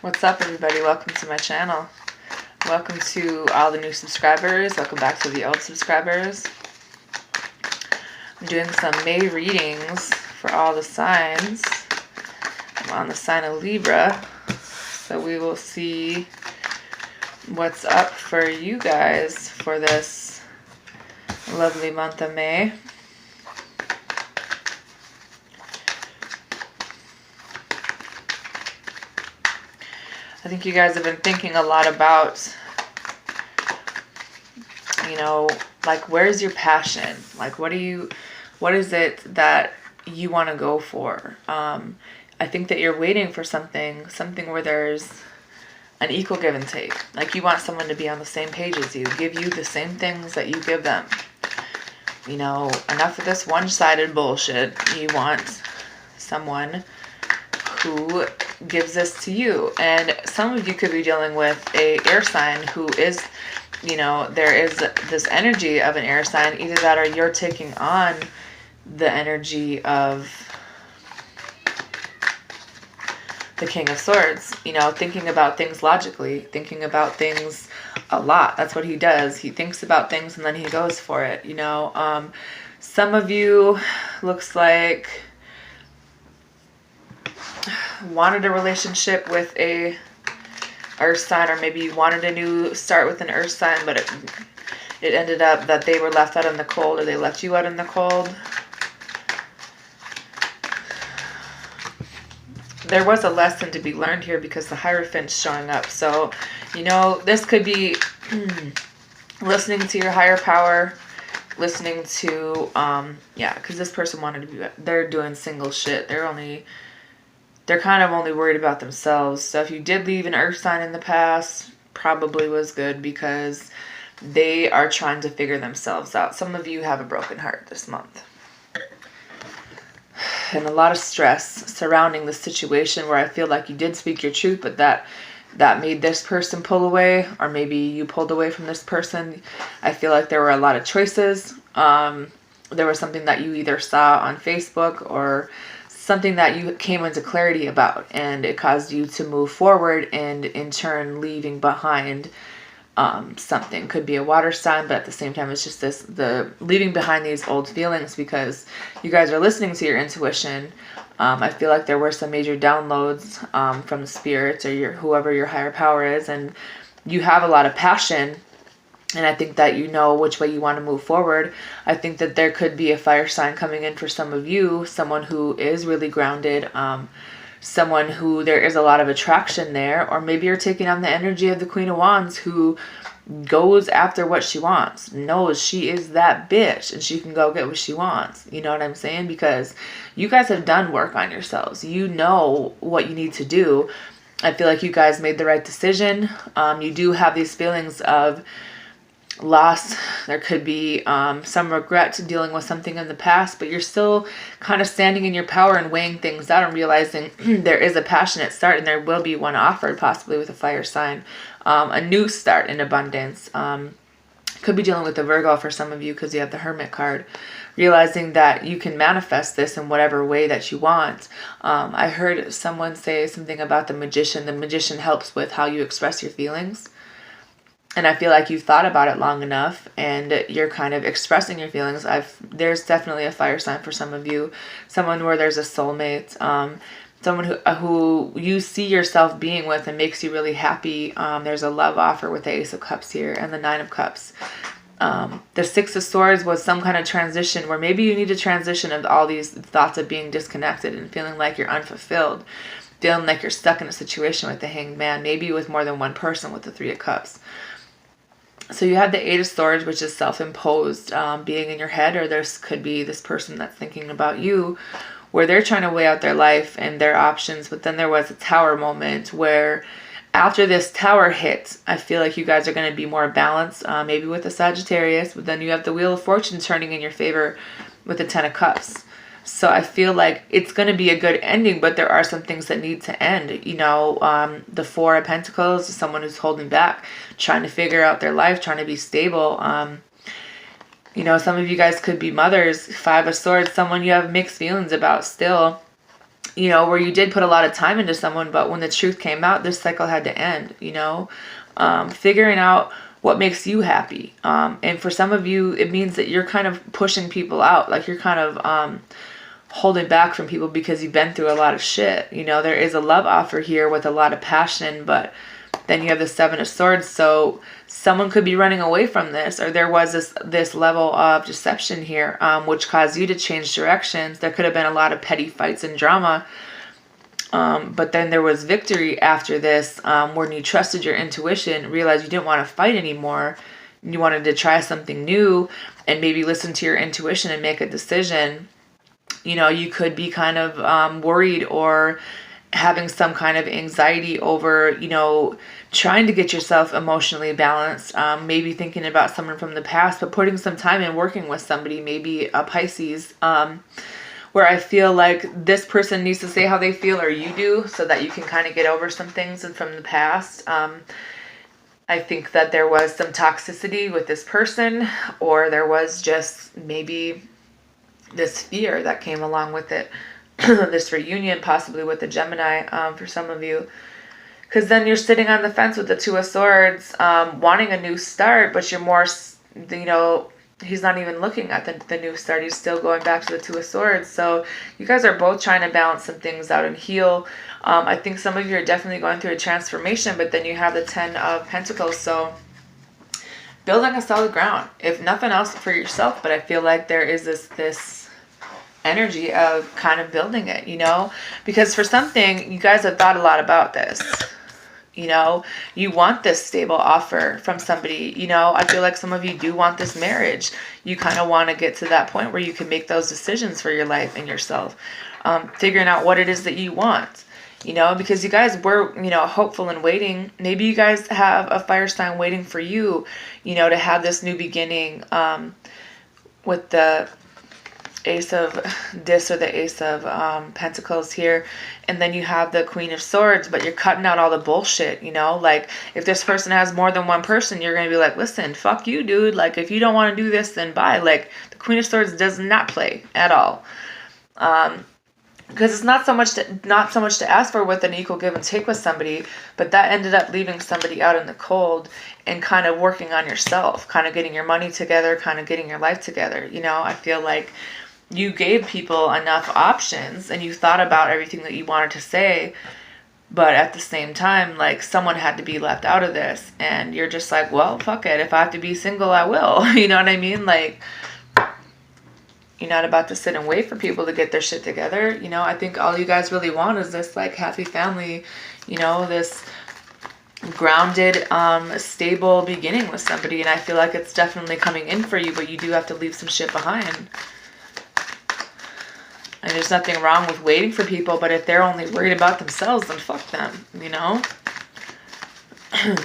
What's up, everybody? Welcome to my channel. Welcome to all the new subscribers. Welcome back to the old subscribers. I'm doing some May readings for all the signs. I'm on the sign of Libra, so we will see what's up for you guys for this lovely month of May. I think you guys have been thinking a lot about, like, where's your passion? Like, what is it that you want to go for? I think that you're waiting for something where there's an equal give and take. Like, you want someone to be on the same page as you, give you the same things that you give them. Enough of this one-sided bullshit. You want someone who gives this to you. And some of you could be dealing with a air sign who is, there is this energy of an air sign. Either that or you're taking on the energy of the King of Swords, thinking about things logically, thinking about things a lot. That's what he does. He thinks about things and then he goes for it, Some of you looks like wanted a relationship with a earth sign, or maybe you wanted a new start with an earth sign, but it ended up that they were left out in the cold, or they left you out in the cold. There was a lesson to be learned here because the Hierophant's showing up. So, this could be listening to your higher power, listening to, because this person wanted to be, they're doing single shit. They're kind of only worried about themselves. So if you did leave an earth sign in the past, probably was good because they are trying to figure themselves out. Some of you have a broken heart this month. And a lot of stress surrounding the situation where I feel like you did speak your truth, but that made this person pull away, or maybe you pulled away from this person. I feel like there were a lot of choices. There was something that you either saw on Facebook or something that you came into clarity about, and it caused you to move forward and in turn leaving behind something. Could be a water sign, but at the same time it's just the leaving behind these old feelings because you guys are listening to your intuition. I feel like there were some major downloads from the spirits or whoever your higher power is, and you have a lot of passion. And I think that you know which way you want to move forward. I think that there could be a fire sign coming in for some of you, someone who is really grounded, someone who there is a lot of attraction there, or maybe you're taking on the energy of the Queen of Wands who goes after what she wants, knows she is that bitch and she can go get what she wants. You know what I'm saying? Because you guys have done work on yourselves. You know what you need to do. I feel like you guys made the right decision. You do have these feelings of loss. There could be some regret to dealing with something in the past, but you're still kind of standing in your power and weighing things out and realizing there is a passionate start, and there will be one offered, possibly with a fire sign, a new start in abundance. Could be dealing with the Virgo for some of you because you have the Hermit card, realizing that you can manifest this in whatever way that you want. I heard someone say something about the Magician. The Magician helps with how you express your feelings. And I feel like you've thought about it long enough and you're kind of expressing your feelings. There's definitely a fire sign for some of you. Someone where there's a soulmate. Someone who you see yourself being with and makes you really happy. There's a love offer with the Ace of Cups here and the Nine of Cups. The Six of Swords was some kind of transition where maybe you need a transition of all these thoughts of being disconnected and feeling like you're unfulfilled. Feeling like you're stuck in a situation with the Hanged Man. Maybe with more than one person with the Three of Cups. So you have the Eight of Swords, which is self-imposed, being in your head, or there could be this person that's thinking about you, where they're trying to weigh out their life and their options. But then there was a Tower moment where after this Tower hit, I feel like you guys are going to be more balanced, maybe with the Sagittarius, but then you have the Wheel of Fortune turning in your favor with the Ten of Cups. So I feel like it's going to be a good ending, but there are some things that need to end. The Four of Pentacles is someone who's holding back, trying to figure out their life, trying to be stable. Some of you guys could be mothers. Five of Swords, someone you have mixed feelings about still. you know, where you did put a lot of time into someone, but when the truth came out, this cycle had to end, you know. Figuring out what makes you happy. And for some of you, it means that you're kind of pushing people out. Like you're kind of holding back from people because you've been through a lot of shit. You know, there is a love offer here with a lot of passion, but then you have the Seven of Swords. So someone could be running away from this, or there was this level of deception here, which caused you to change directions. There could have been a lot of petty fights and drama. But then there was victory after this, when you trusted your intuition, realized you didn't want to fight anymore. You wanted to try something new and maybe listen to your intuition and make a decision. You know, you could be kind of worried or having some kind of anxiety over, you know, trying to get yourself emotionally balanced, maybe thinking about someone from the past, but putting some time in working with somebody, maybe a Pisces, where I feel like this person needs to say how they feel, or you do, so that you can kind of get over some things from the past. I think that there was some toxicity with this person, or there was just maybe this fear that came along with it. This reunion, possibly with the Gemini, for some of you. Because then you're sitting on the fence with the Two of Swords, wanting a new start, but you're more, you know, he's not even looking at the new start. He's still going back to the Two of Swords. So you guys are both trying to balance some things out and heal. I think some of you are definitely going through a transformation, but then you have the Ten of Pentacles. So building a solid ground, if nothing else for yourself, but I feel like there is this energy of kind of building it, you know, because for something, you guys have thought a lot about this. You know, you want this stable offer from somebody. You know, I feel like some of you do want this marriage. You kind of want to get to that point where you can make those decisions for your life and yourself. Figuring out what it is that you want, you know, because you guys were, you know, hopeful and waiting. Maybe you guys have a fire sign waiting for you, you know, to have this new beginning, with the Ace of Dis or the Ace of Pentacles here. And then you have the Queen of Swords, but you're cutting out all the bullshit, you know? Like, if this person has more than one person, you're going to be like, listen, fuck you, dude. Like, if you don't want to do this, then bye. Like, the Queen of Swords does not play at all. Because it's not so much to ask for with an equal give and take with somebody, but that ended up leaving somebody out in the cold and kind of working on yourself, kind of getting your money together, kind of getting your life together. You know, I feel like you gave people enough options and you thought about everything that you wanted to say, but at the same time, like, someone had to be left out of this, and you're just like, well, fuck it. If I have to be single, I will. You know what I mean? Like, you're not about to sit and wait for people to get their shit together. You know, I think all you guys really want is this, like, happy family, you know, this grounded, stable beginning with somebody. And I feel like it's definitely coming in for you, but you do have to leave some shit behind. And there's nothing wrong with waiting for people, but if they're only worried about themselves, then fuck them, you know? You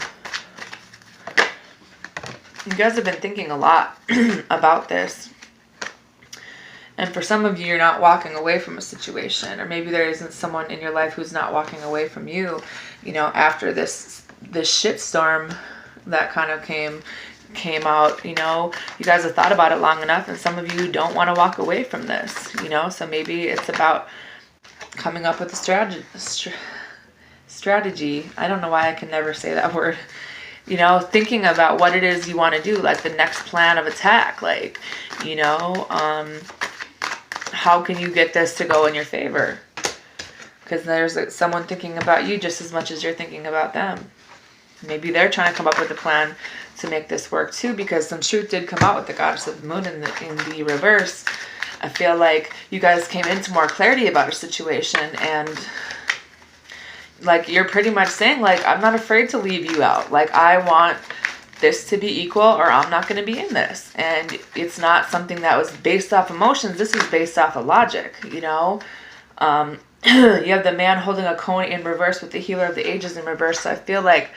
guys have been thinking a lot about this. And for some of you, you're not walking away from a situation, or maybe there isn't someone in your life who's not walking away from you, you know, after this shitstorm that kind of came out, you know. You guys have thought about it long enough, and some of you don't want to walk away from this, you know. So maybe it's about coming up with a strategy. I don't know why I can never say that word. You know, thinking about what it is you want to do, like the next plan of attack, like, you know, how can you get this to go in your favor? Because there's someone thinking about you just as much as you're thinking about them. Maybe they're trying to come up with a plan to make this work too, because some truth did come out with the Goddess of the Moon in the reverse. I feel like you guys came into more clarity about a situation, and like, you're pretty much saying, like, I'm not afraid to leave you out. Like, I want this to be equal, or I'm not going to be in this. And it's not something that was based off emotions. This is based off of logic, you know. You have the Man holding a coin in reverse with the Healer of the Ages in reverse. So I feel like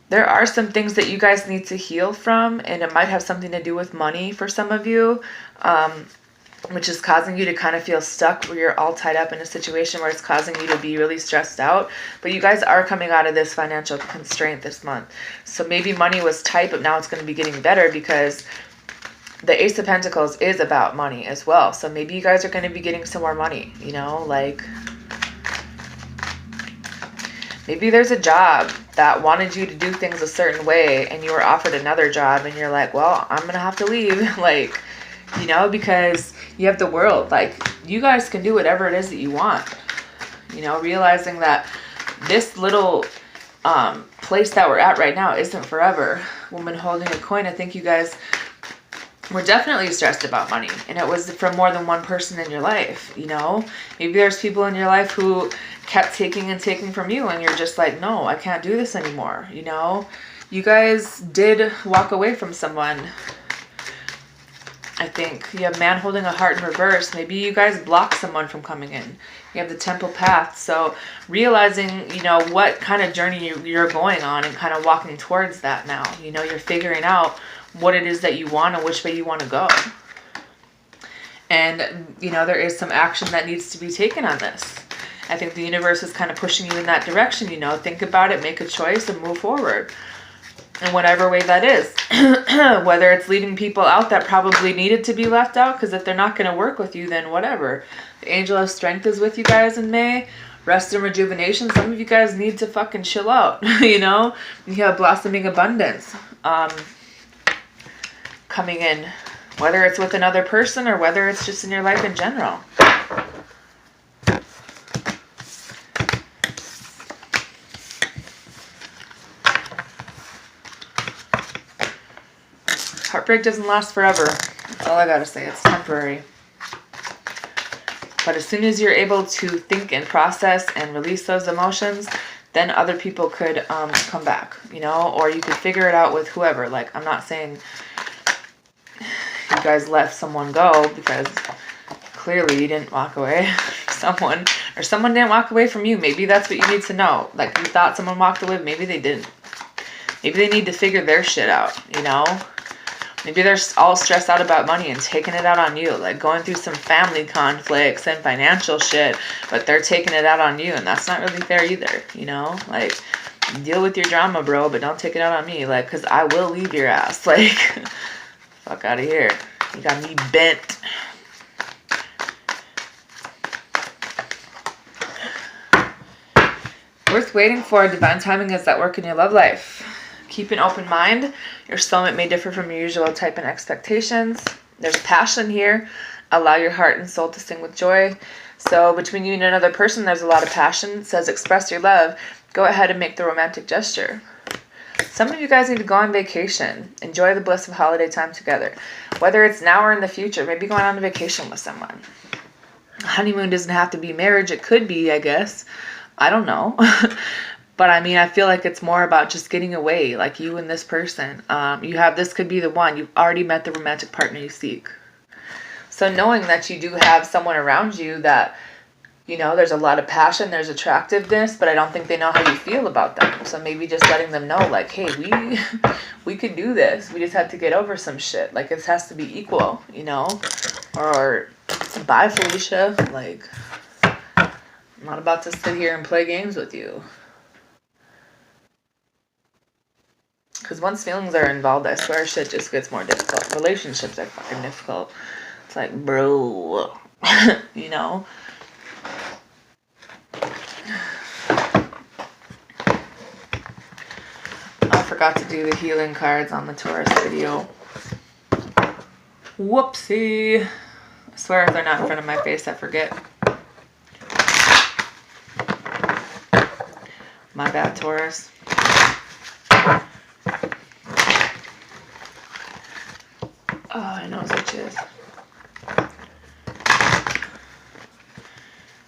there are some things that you guys need to heal from, and it might have something to do with money for some of you, which is causing you to kind of feel stuck, where you're all tied up in a situation where it's causing you to be really stressed out. But you guys are coming out of this financial constraint this month. So maybe money was tight, but now it's going to be getting better, because the Ace of Pentacles is about money as well. So maybe you guys are going to be getting some more money, you know, like maybe there's a job that wanted you to do things a certain way and you were offered another job and you're like, well, I'm going to have to leave. Like, you know, because you have the world. Like, you guys can do whatever it is that you want. You know, realizing that this little place that we're at right now isn't forever. Woman holding a coin, I think you guys were definitely stressed about money. And it was from more than one person in your life, you know? Maybe there's people in your life who kept taking and taking from you and you're just like, no, I can't do this anymore, you know? You guys did walk away from someone. I think you have man holding a heart in reverse. Maybe you guys block someone from coming in. You have the temple path. So realizing, you know, what kind of journey you're going on and kind of walking towards that now. You know, you're figuring out what it is that you want and which way you want to go. And, you know, there is some action that needs to be taken on this. I think the universe is kind of pushing you in that direction, you know. Think about it, make a choice, and move forward. In whatever way that is. Whether it's leaving people out that probably needed to be left out, because if they're not going to work with you, then whatever. The Angel of Strength is with you guys in May. Rest and rejuvenation. Some of you guys need to fucking chill out, you know. You have blossoming abundance coming in. Whether it's with another person or whether it's just in your life in general. Heartbreak doesn't last forever. That's all I gotta say. It's temporary. But as soon as you're able to think and process and release those emotions, then other people could come back, you know? Or you could figure it out with whoever. Like, I'm not saying you guys let someone go because clearly you didn't walk away from someone didn't walk away from you. Maybe that's what you need to know. Like, you thought someone walked away. Maybe they didn't. Maybe they need to figure their shit out, you know? Maybe they're all stressed out about money and taking it out on you, like going through some family conflicts and financial shit, but they're taking it out on you, and that's not really fair either, you know? Like, deal with your drama, bro, but don't take it out on me, like, because I will leave your ass. Like, fuck out of here. You got me bent. Worth waiting for. Divine timing is at work in your love life. Keep an open mind. Your soulmate may differ from your usual type and expectations. There's passion here. Allow your heart and soul to sing with joy. So between you and another person, there's a lot of passion. It says express your love. Go ahead and make the romantic gesture. Some of you guys need to go on vacation. Enjoy the bliss of holiday time together. Whether it's now or in the future, maybe going on a vacation with someone. Honeymoon doesn't have to be marriage. It could be, I guess. I don't know. But I mean, I feel like it's more about just getting away, like you and this person. This could be the one. You've already met the romantic partner you seek. So knowing that you do have someone around you that, you know, there's a lot of passion, there's attractiveness, but I don't think they know how you feel about them. So maybe just letting them know, like, hey, we could do this. We just have to get over some shit. Like, it has to be equal, you know? Or, bye, Felicia. Like, I'm not about to sit here and play games with you. Because once feelings are involved, I swear shit just gets more difficult. Relationships are fucking difficult. It's like, bro, you know? I forgot to do the healing cards on the Taurus video. Whoopsie. I swear if they're not in front of my face, I forget. My bad, Taurus. Oh, I know which is.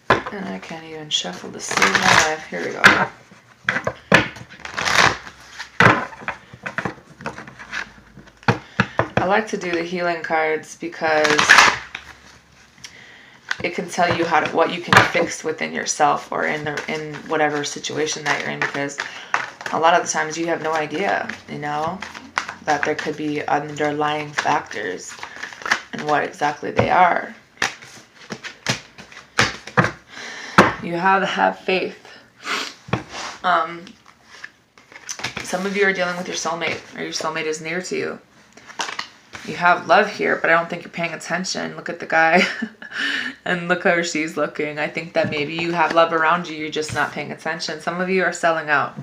And I can't even shuffle to save my life. Here we go. I like to do the healing cards because it can tell you what you can fix within yourself or in whatever situation that you're in, because a lot of the times you have no idea, you know, that there could be underlying factors and what exactly they are. You have faith. Some of you are dealing with your soulmate, or your soulmate is near to you. You have love here, but I don't think you're paying attention. Look at the guy and look how she's looking. I think that maybe you have love around you. You're just not paying attention. Some of you are selling out.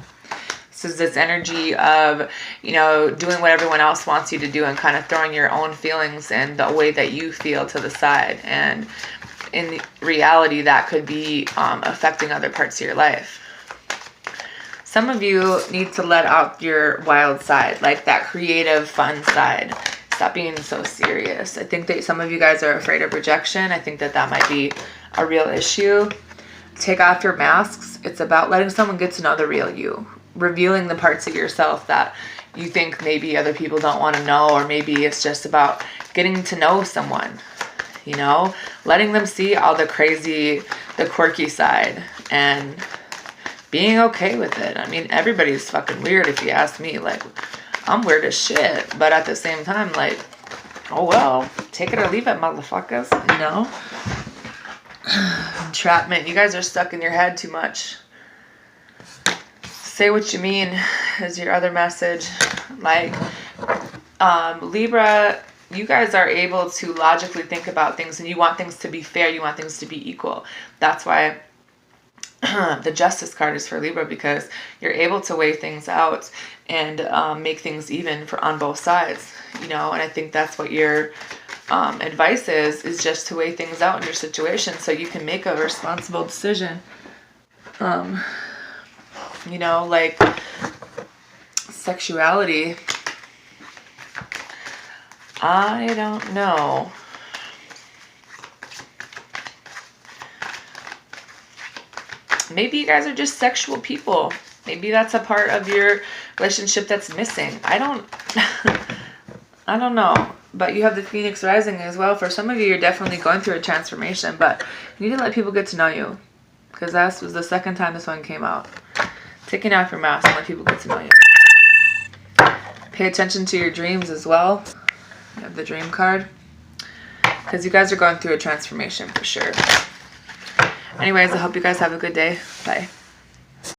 This is this energy of, you know, doing what everyone else wants you to do and kind of throwing your own feelings and the way that you feel to the side. And in reality, that could be affecting other parts of your life. Some of you need to let out your wild side, like that creative, fun side. Stop being so serious. I think that some of you guys are afraid of rejection. I think that that might be a real issue. Take off your masks. It's about letting someone get to know the real you. Revealing the parts of yourself that you think maybe other people don't want to know, or maybe it's just about getting to know someone, you know, letting them see all the crazy, the quirky side, and being okay with it. I mean, everybody's fucking weird if you ask me. Like, I'm weird as shit, but at the same time, like, oh well, take it or leave it, motherfuckers, you know? Entrapment. You guys are stuck in your head too much. Say what you mean is your other message. Like, Libra, you guys are able to logically think about things, and you want things to be fair. You want things to be equal. That's why the Justice card is for Libra, because you're able to weigh things out and make things even on both sides, you know. And I think that's what your advice is just to weigh things out in your situation so you can make a responsible decision. You know, like sexuality, I don't know. Maybe you guys are just sexual people. Maybe that's a part of your relationship that's missing. I don't know. But you have the Phoenix rising as well. For some of you, you're definitely going through a transformation, but you need to let people get to know you, because that was the second time this one came out. Taking off your mask and let people get to know you. Pay attention to your dreams as well. You have the dream card, because you guys are going through a transformation for sure. Anyways, I hope you guys have a good day. Bye.